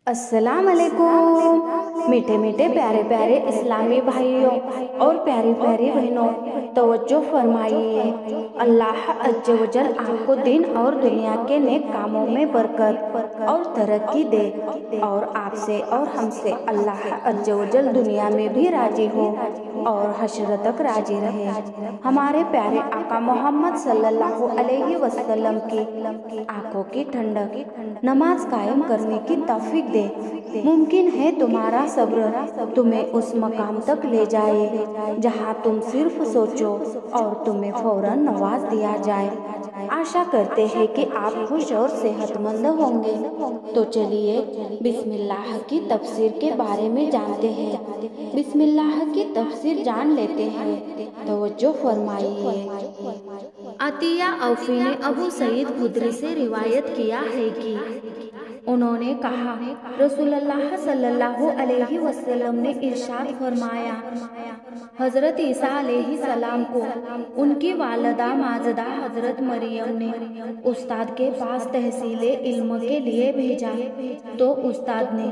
السلام علیکم میٹھے میٹھے پیارے پیارے اسلامی بھائیوں اور پیاری پیاری بہنوں، توجہ فرمائیے۔ اللہ عز و جل آپ کو دین اور دنیا کے نیک کاموں میں برکت اور ترقی دے، اور آپ سے اور ہم سے اللہ عز و جل دنیا میں بھی راضی ہو اور حشر تک راضی رہے۔ ہمارے پیارے آقا محمد صلی اللہ علیہ وسلم کی آنکھوں کی ٹھنڈک نماز قائم کرنے کی توفیق دے۔ ممکن ہے تمہارا صبر تمہیں اس مقام تک لے جائے جہاں تم صرف سوچو اور تمہیں فوراً نواز دیا جائے۔ آشا کرتے ہیں کہ آپ خوش اور صحت مند ہوں گے۔ تو چلیے بسم اللہ کی تفسیر کے بارے میں جانتے ہیں۔ بسم اللہ کی تفسیر جان لیتے ہیں، توجہ فرمائیے۔ عطیہ اوفی نے ابو سعید خدری سے روایت کیا ہے کہ انہوں نے کہا، رسول اللہ صلی اللہ علیہ وسلم نے ارشاد فرمایا، حضرت عیسیٰ علیہ السلام کو ان کی والدہ ماجدہ حضرت مریم نے استاد کے پاس تحصیل علم کے لیے بھیجا تو استاد نے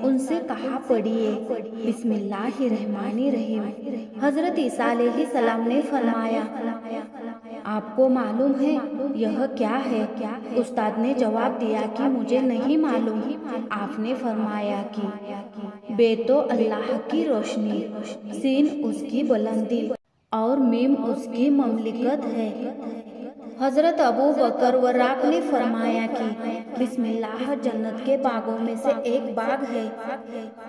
ان سے کہا، پڑھیے بسم اللہ الرحمن الرحیم۔ حضرت عیسیٰ علیہ السلام نے فرمایا، آپ کو معلوم ہے یہ کیا ہے؟ استاد نے جواب دیا کہ مجھے نہیں معلوم۔ آپ نے فرمایا کہ بے تو اللہ کی روشنی، سین اس کی بلندی اور میم اس کی مملکت ہے۔ حضرت ابو بکر وراق نے فرمایا کہ بسم اللہ جنت کے باغوں میں سے ایک باغ ہے،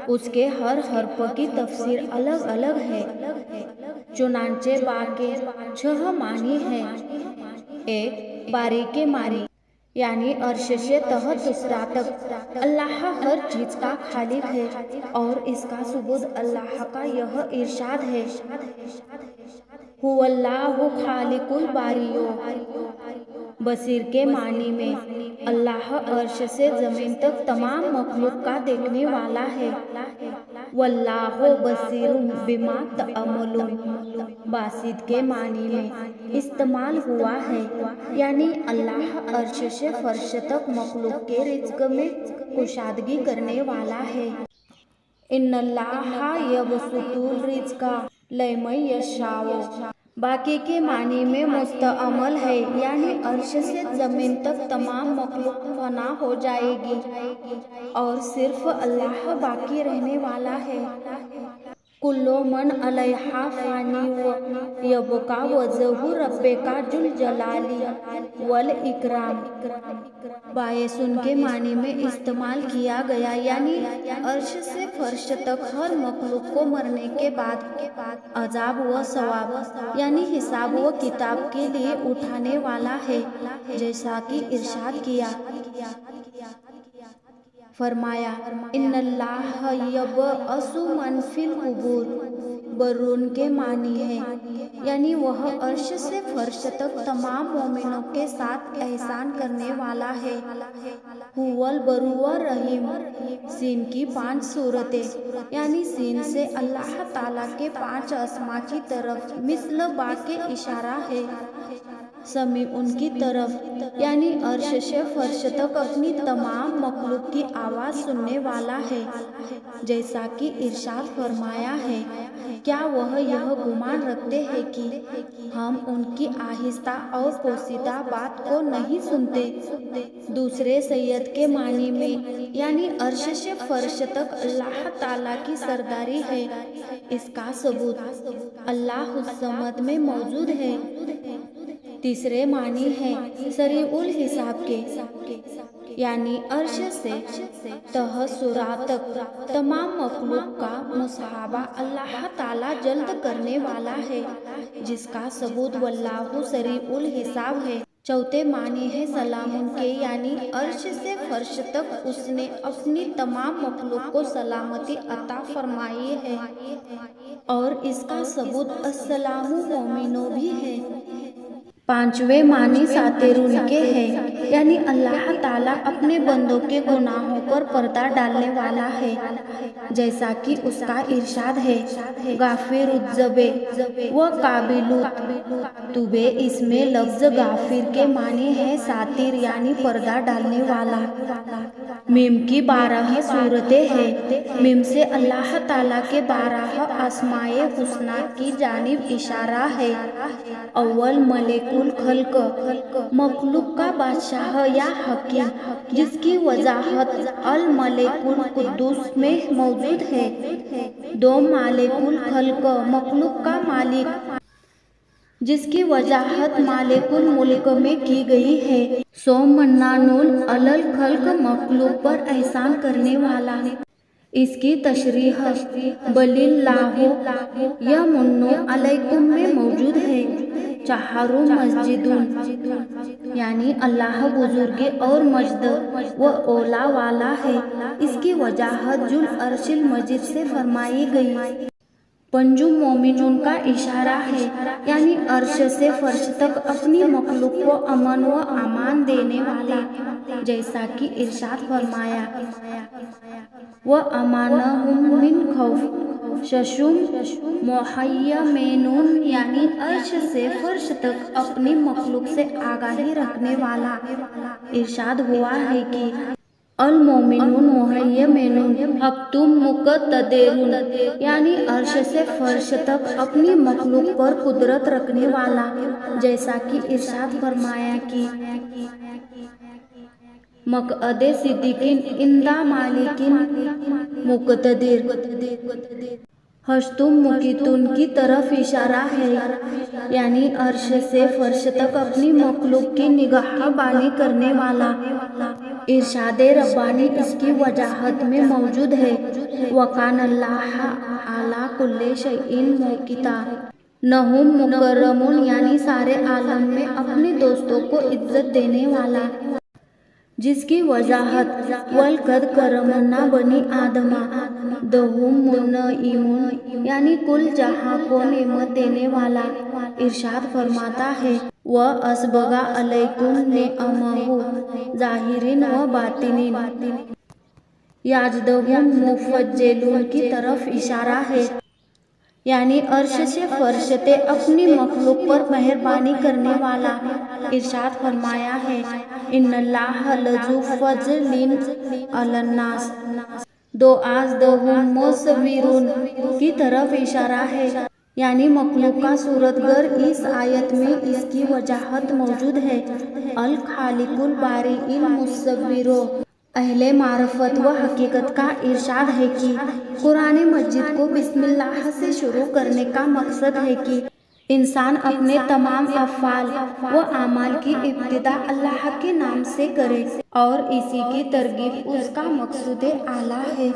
اس کے ہر حرف کی تفسیر الگ الگ ہے۔ چنانچہ باغ کے 6 معنی ہیں۔ ایک، باری کے معنی یعنی عرش سے تحت دوسرا تک اللہ ہر چیز کا خالق ہے، اور اس کا ثبوت اللہ کا یہ ارشاد ہے، هو اللہ خالق الباری۔ بصیر کے معنی میں اللہ عرش سے زمین تک تمام مخلوق کا دیکھنے والا ہے، واللہ بصیر بما تعملون۔ باسط کے معنی میں استعمال ہوا ہے، یعنی اللہ عرش سے فرش تک مخلوق کے رزق میں کشادگی کرنے والا ہے۔ ان اللہ یبسط الرزق لمن یشاء۔ باقی کے معنی میں مستعمل ہے، یعنی عرش سے زمین تک تمام مخلوق فنا ہو جائے گی اور صرف اللہ باقی رہنے والا ہے۔ کل من علیہا فان ویبقی وجہ ربک ذو الجلال والاکرام۔ بائیسن کے معنی میں استعمال کیا گیا، یعنی عرش سے فرش تک ہر مخلوق کو مرنے کے بعد عذاب و ثواب یعنی حساب و کتاب کے لیے اٹھانے والا ہے، جیسا کہ ارشاد کیا، فرمایا ان اللہ یبعث من فی القبور۔ برون کے معنی ہے، یعنی وہ عرش سے فرش تک تمام مومنوں کے ساتھ احسان کرنے والا ہے۔ هو البر الرحیم۔ سین کی 5 صورتیں، یعنی سین سے اللہ تعالیٰ کے 5 اسما کی طرف مثل با کے اشارہ ہے۔ سمیع ان کی طرف، یعنی عرش سے فرش تک اپنی تمام مخلوق کی آواز سننے والا ہے، جیسا کہ ارشاد فرمایا ہے، کیا وہ یہ گمان رکھتے ہیں کہ ہم ان کی آہستہ اور پوشیدہ بات کو نہیں سنتے؟ دوسرے سید کے معنی میں، یعنی عرش سے فرش تک اللہ تعالیٰ کی سرداری ہے، اس کا ثبوت اللہ الصمد میں موجود ہے۔ تیسرے معنی ہے سریع الحساب کے، یعنی عرش سے تحت ثری تک تمام مخلوق کا محاسبہ اللہ تعالیٰ جلد کرنے والا ہے، جس کا ثبوت واللہ سریع الحساب ہے۔ چوتھے معنی ہے سلام کے، یعنی عرش سے فرش تک اس نے اپنی تمام مخلوق کو سلامتی عطا فرمائی ہے، اور اس کا ثبوت السلام مومنوں بھی ہے۔ پانچویں معنی ساترون کے ہے، یعنی اللہ تعالیٰ اپنے بندوں کے گناہوں پر پردہ ڈالنے والا ہے، جیسا کہ اس کا ارشاد ہے غافر الذنب و قابل التوب۔ اس میں لفظ غافر کے معنی ہے ساتر یعنی پردہ ڈالنے والا۔ میم کی 12 صورتیں ہیں۔ میم سے اللہ تعالیٰ کے 12 اسماء حسنی کی جانب اشارہ ہے۔ اول ملک الخلق، مخلوق کا بادشاہ یا حاکم، جس کی وضاحت الملک القدوس میں موجود ہے۔ دو مالک الخلق، مخلوق کا مالک، جس کی وضاحت مالک الملک میں کی گئی ہے۔ سو منان علی الخلق، مخلوق پر احسان کرنے والا۔ اس کی تشریح بل اللہ یمن علیکم میں موجود ہے۔ چہار مسجد، یعنی اللہ بزرگ اور مجد و اولا والا ہے۔ اس کی وضاحت ذو العرش المجید سے فرمائی گئی۔ پنجم مومنون کا اشارہ ہے، یعنی عرش سے فرش تک اپنی مخلوق کو امن و امان دینے والا، جیسا کہ ارشاد فرمایا وَأَمَانَهُمْ مِنْ خَوْفٍ۔ ششم مُحَیَّمِنٌ، یعنی عرش سے فرش تک اپنی مخلوق سے آگاہی رکھنے والا۔ ارشاد ہوا ہے کہ المومنون مہیمنون حقتم مقتدرون، یعنی عرش سے فرش تک اپنی مخلوق پر قدرت رکھنے والا، جیسا کہ ارشاد فرمایا کہ مقعد صدق عند مالک مقتدر۔ ہشتم مقیتون کی طرف اشارہ ہے، یعنی عرش سے فرش تک اپنی مخلوق کی نگاہ بانی کرنے والا۔ ارشاد ربانی اس کی وضاحت میں موجود ہے وَكَانَ اللَّهُ عَلَىٰ كُلِّ شَيْءٍ مُقِيتًا۔ نہم مکرمون، یعنی سارے عالم میں اپنے دوستوں کو عزت دینے والا، جس کی وضاحت وَلَقَدْ كَرَّمْنَا بَنِي آدَمَ۔ دہم منعم، یعنی کل جہاں کو نعمت دینے والا۔ ارشاد فرماتا ہے وَأَسْبَغَ عَلَيْكُمْ نِعَمَهُ ظَاہِرِينَ وَبَاطِنِينَ۔ یازدہم مفضلون کی طرف اشارہ ہے، یعنی عرش سے فرش تک اپنی مخلوق پر مہربانی کرنے والا۔ ارشاد فرمایا ہے ان اللہ لذو فضل علی الناس۔ دوازدہم مصورون کی طرف اشارہ ہے، یعنی مخلوق کا صورت گر۔ اس آیت میں اس کی وضاحت موجود ہے الخالق الباری المصور۔ اہل معرفت و حقیقت کا ارشاد ہے کہ قرآن مجید کو بسم اللہ سے شروع کرنے کا مقصد ہے کہ انسان اپنے تمام افعال و اعمال کی ابتدا اللہ کے نام سے کرے، اور اسی کی ترغیب اس کا مقصود اعلیٰ ہے۔